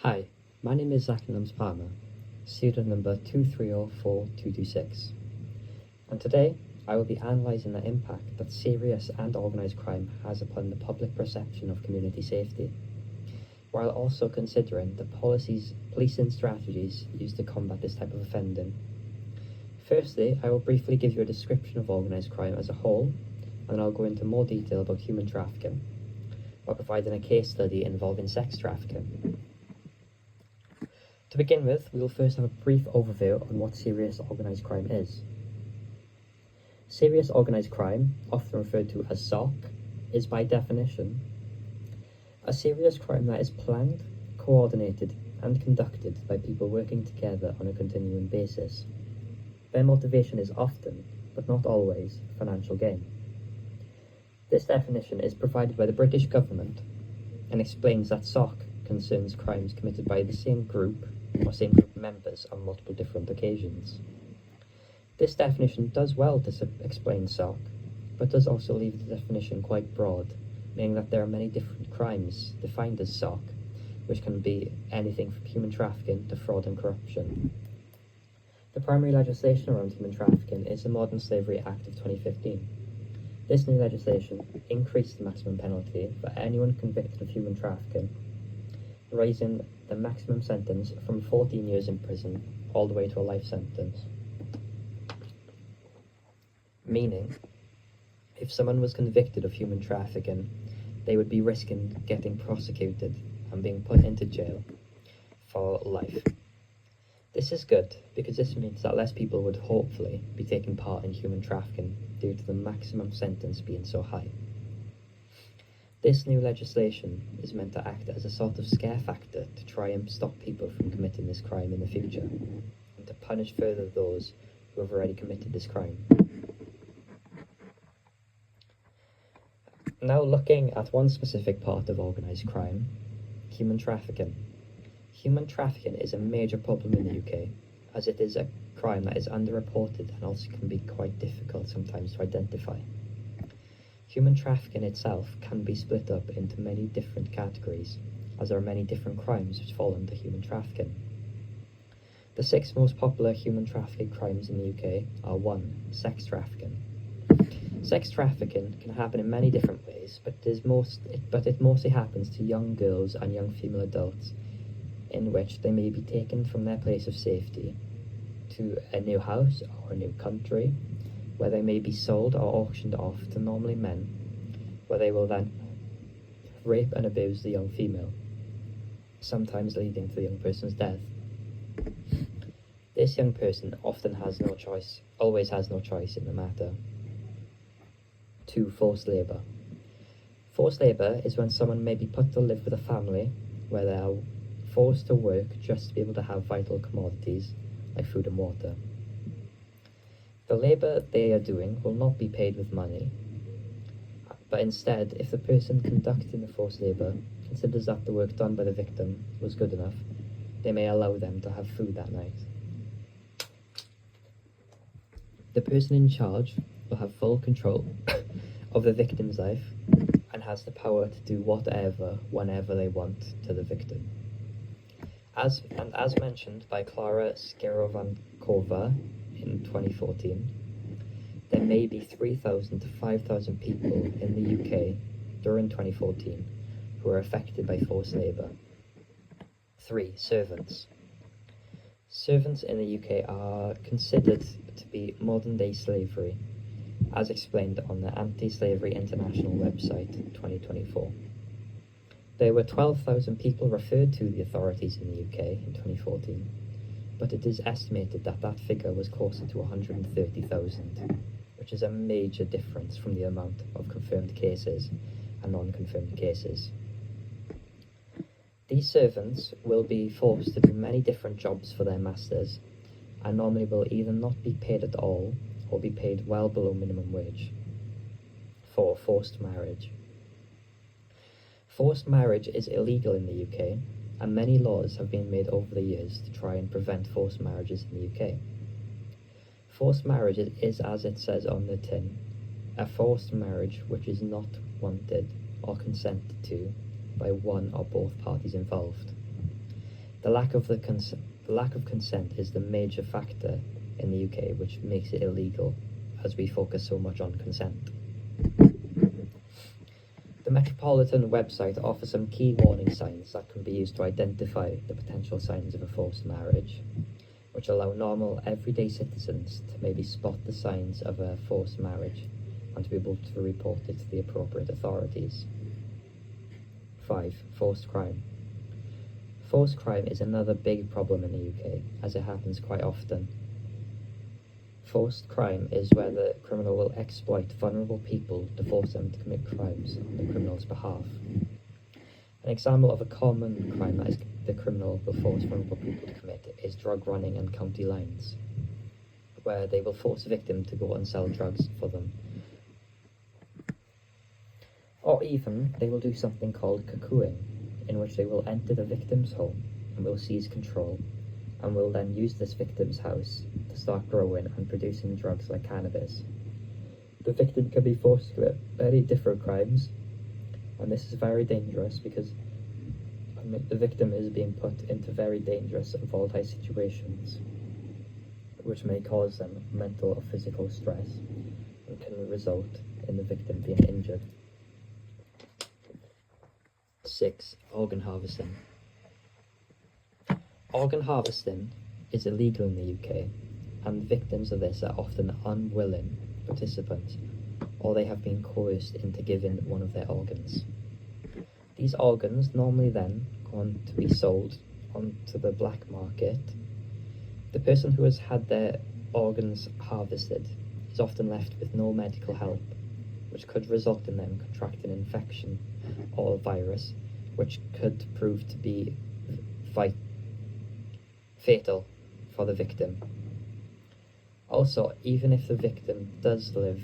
Hi, my name is Zach Palmer, student number 2304226, and today I will be analysing the impact that serious and organised crime has upon the public perception of community safety, while also considering the policies, policing strategies used to combat this type of offending. Firstly, I will briefly give you a description of organised crime as a whole, and then I'll go into more detail about human trafficking, while providing a case study involving sex trafficking. To begin with, we will first have a brief overview on what serious organised crime is. Serious organised crime, often referred to as SOC, is by definition a serious crime that is planned, coordinated and conducted by people working together on a continuing basis. Their motivation is often, but not always, financial gain. This definition is provided by the British government and explains that SOC concerns crimes committed by the same group or same group members on multiple different occasions. This definition does well to explain SOC, but does also leave the definition quite broad, meaning that there are many different crimes defined as SOC, which can be anything from human trafficking to fraud and corruption. The primary legislation around human trafficking is the Modern Slavery Act of 2015. This new legislation increased the maximum penalty for anyone convicted of human trafficking, raising the maximum sentence from 14 years in prison all the way to a life sentence. Meaning, if someone was convicted of human trafficking, they would be risking getting prosecuted and being put into jail for life. This is good because this means that less people would hopefully be taking part in human trafficking due to the maximum sentence being so high. This new legislation is meant to act as a sort of scare factor to try and stop people from committing this crime in the future, and to punish further those who have already committed this crime. Now looking at one specific part of organised crime, human trafficking. Human trafficking is a major problem in the UK, as it is a crime that is underreported and also can be quite difficult sometimes to identify. Human trafficking itself can be split up into many different categories, as there are many different crimes which fall under human trafficking. The 6 most popular human trafficking crimes in the UK are 1. Sex trafficking. Sex trafficking can happen in many different ways, but it mostly happens to young girls and young female adults, in which they may be taken from their place of safety to a new house or a new country, where they may be sold or auctioned off to normally men, where they will then rape and abuse the young female, sometimes leading to the young person's death. This young person often has no choice, always has no choice in the matter. 2. Forced labour. Forced labour is when someone may be put to live with a family where they are forced to work just to be able to have vital commodities like food and water. The labour they are doing will not be paid with money, but instead, if the person conducting the forced labour considers that the work done by the victim was good enough, they may allow them to have food that night. The person in charge will have full control of the victim's life and has the power to do whatever, whenever they want to the victim. As mentioned by Klara Skirovankova in 2014, there may be 3,000 to 5,000 people in the UK during 2014 who are affected by forced labour. 3. Servants. Servants in the UK are considered to be modern-day slavery, as explained on the Anti-Slavery International website in 2024. There were 12,000 people referred to the authorities in the UK in 2014, but it is estimated that that figure was closer to 130,000, which is a major difference from the amount of confirmed cases and non-confirmed cases. These servants will be forced to do many different jobs for their masters, and normally will either not be paid at all or be paid well below minimum wage. 4. Forced marriage. Forced marriage is illegal in the UK, and many laws have been made over the years to try and prevent forced marriages in the UK. Forced marriage is, as it says on the tin, a forced marriage which is not wanted or consented to by one or both parties involved. The lack of consent is the major factor in the UK, which makes it illegal, as we focus so much on consent. The Metropolitan website offers some key warning signs that can be used to identify the potential signs of a forced marriage, which allow normal, everyday citizens to maybe spot the signs of a forced marriage and to be able to report it to the appropriate authorities. 5. Forced crime. Forced crime is another big problem in the UK, as it happens quite often. Forced crime is where the criminal will exploit vulnerable people to force them to commit crimes on the criminal's behalf. An example of a common crime that the criminal will force vulnerable people to commit is drug running and county lines, where they will force a victim to go and sell drugs for them. Or even, they will do something called cuckooing, in which they will enter the victim's home and will seize control, and will then use this victim's house to start growing and producing drugs like cannabis. The victim can be forced to commit very different crimes, and this is very dangerous because the victim is being put into very dangerous and volatile situations, which may cause them mental or physical stress and can result in the victim being injured. 6. Organ harvesting. Organ harvesting is illegal in the UK, and victims of this are often unwilling participants, or they have been coerced into giving one of their organs. These organs normally then go on to be sold onto the black market. The person who has had their organs harvested is often left with no medical help, which could result in them contracting an infection or a virus, which could prove to be fatal for the victim. Also, even if the victim does live,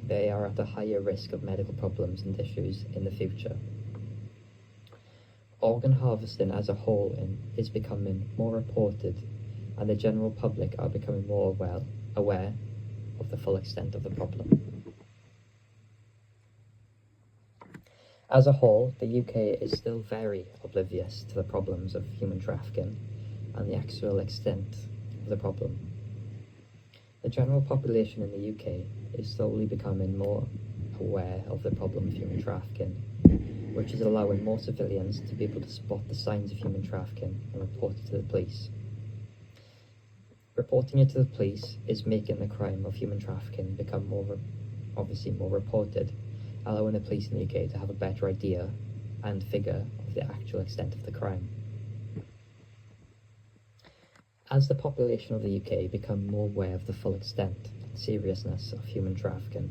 they are at a higher risk of medical problems and issues in the future. Organ harvesting as a whole is becoming more reported, and the general public are becoming more aware of the full extent of the problem. As a whole, the UK is still very oblivious to the problems of human trafficking and the actual extent of the problem. The general population in the UK is slowly becoming more aware of the problem of human trafficking, which is allowing more civilians to be able to spot the signs of human trafficking and report it to the police. Reporting it to the police is making the crime of human trafficking become more reported, allowing the police in the UK to have a better idea and figure of the actual extent of the crime. As the population of the UK become more aware of the full extent and seriousness of human trafficking,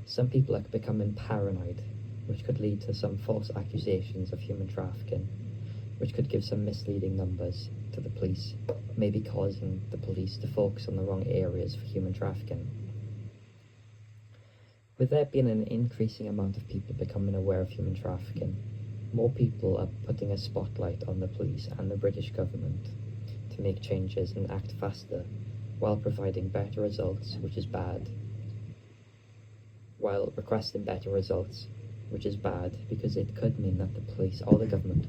some people are becoming paranoid, which could lead to some false accusations of human trafficking, which could give some misleading numbers to the police, maybe causing the police to focus on the wrong areas for human trafficking. With there being an increasing amount of people becoming aware of human trafficking, more people are putting a spotlight on the police and the British government to make changes and act faster, while providing better results, which is bad. While requesting better results, which is bad because it could mean that the police or the government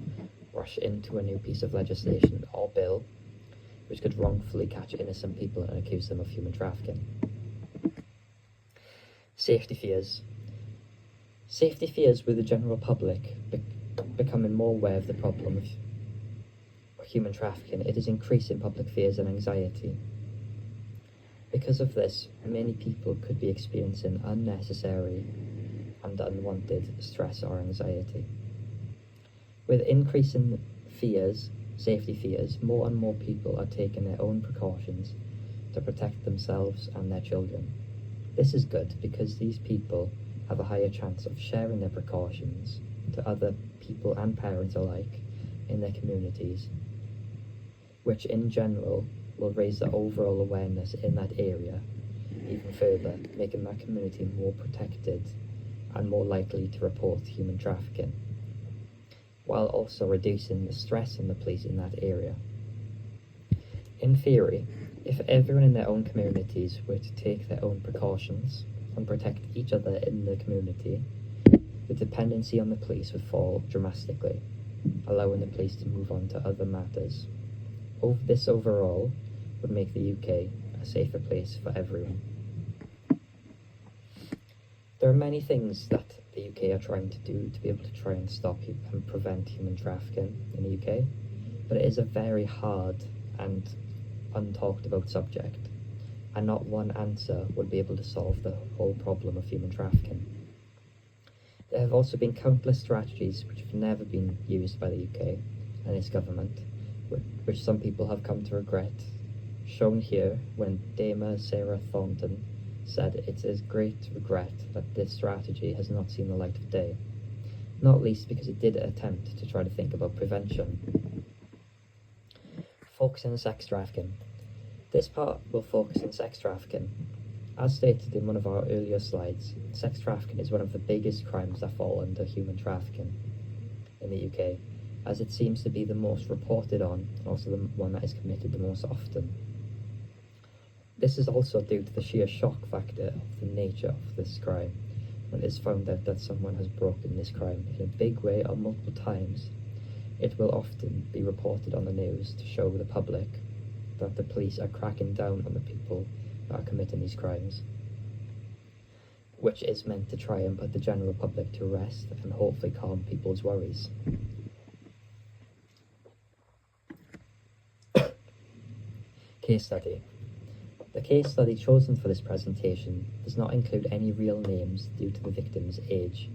rush into a new piece of legislation or bill, which could wrongfully catch innocent people and accuse them of human trafficking. Safety fears. Safety fears with the general public becoming more aware of the problem of human trafficking. It is increasing public fears and anxiety. Because of this, many people could be experiencing unnecessary and unwanted stress or anxiety. With increasing safety fears, more and more people are taking their own precautions to protect themselves and their children. This is good because these people have a higher chance of sharing their precautions to other people and parents alike in their communities, which in general will raise the overall awareness in that area even further, making that community more protected and more likely to report human trafficking, while also reducing the stress on the police in that area. In theory, if everyone in their own communities were to take their own precautions and protect each other in the community, the dependency on the police would fall dramatically, allowing the police to move on to other matters. This overall would make the UK a safer place for everyone. There are many things that the UK are trying to do to be able to try and stop and prevent human trafficking in the UK, but it is a very hard and untalked about subject, and not one answer would be able to solve the whole problem of human trafficking. There have also been countless strategies which have never been used by the UK and its government, which some people have come to regret, shown here when Dame Sarah Thornton said it is great regret that this strategy has not seen the light of day, not least because it did attempt to try to think about prevention. Focusing on sex trafficking. This part will focus on sex trafficking. As stated in one of our earlier slides, sex trafficking is one of the biggest crimes that fall under human trafficking in the UK, as it seems to be the most reported on and also the one that is committed the most often. This is also due to the sheer shock factor of the nature of this crime. When it is found out that someone has broken this crime in a big way or multiple times, it will often be reported on the news to show the public that the police are cracking down on the people that are committing these crimes, which is meant to try and put the general public to rest and hopefully calm people's worries. Case study. The case study chosen for this presentation does not include any real names due to the victim's age,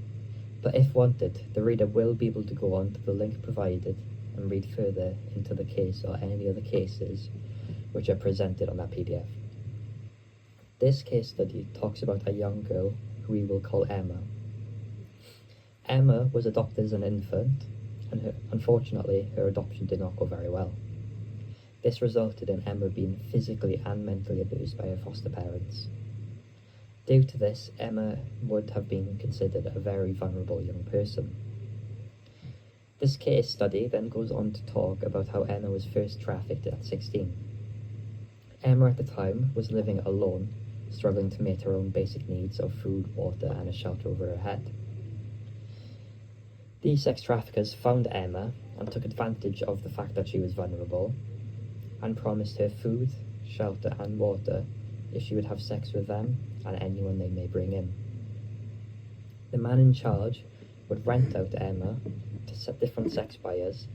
but if wanted, the reader will be able to go on to the link provided and read further into the case or any other cases which are presented on that PDF. This case study talks about a young girl who we will call Emma. Emma was adopted as an infant, and unfortunately her adoption did not go very well. This resulted in Emma being physically and mentally abused by her foster parents. Due to this, Emma would have been considered a very vulnerable young person. This case study then goes on to talk about how Emma was first trafficked at 16. Emma at the time was living alone, struggling to meet her own basic needs of food, water and a shelter over her head. These sex traffickers found Emma and took advantage of the fact that she was vulnerable and promised her food, shelter and water if she would have sex with them and anyone they may bring in. The man in charge would rent out Emma to different sex buyers,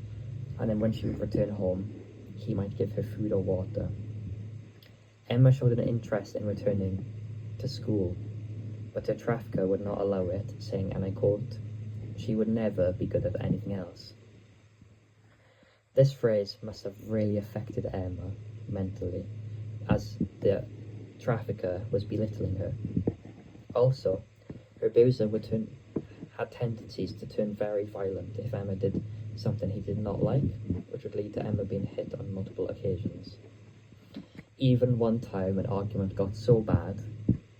and then when she would return home, he might give her food or water. Emma showed an interest in returning to school, but her trafficker would not allow it, saying, and I quote, "She would never be good at anything else." This phrase must have really affected Emma mentally, as the trafficker was belittling her. Also, her abuser had tendencies to turn very violent if Emma did something he did not like, which would lead to Emma being hit on multiple occasions. Even one time an argument got so bad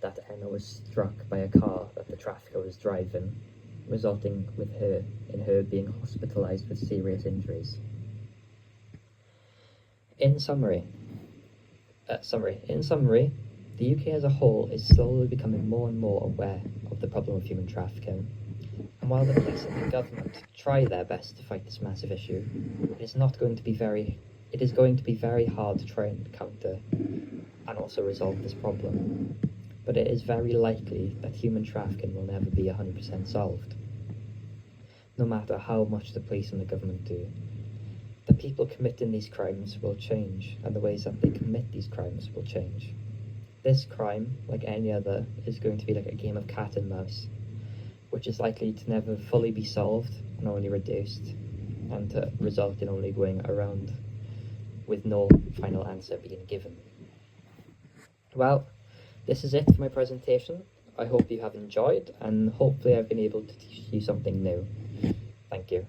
that Emma was struck by a car that the trafficker was driving, resulting in her being hospitalised with serious injuries. In summary, the UK as a whole is slowly becoming more and more aware of the problem of human trafficking, and while the police and the government try their best to fight this massive issue, it is going to be very hard to try and counter and also resolve this problem. But it is very likely that human trafficking will never be 100% solved, no matter how much the police and the government do. The people committing these crimes will change, and the ways that they commit these crimes will change. This crime, like any other, is going to be like a game of cat and mouse, which is likely to never fully be solved and only reduced, and to result in only going around with no final answer being given. Well, this is it for my presentation. I hope you have enjoyed, and hopefully I've been able to teach you something new. Thank you.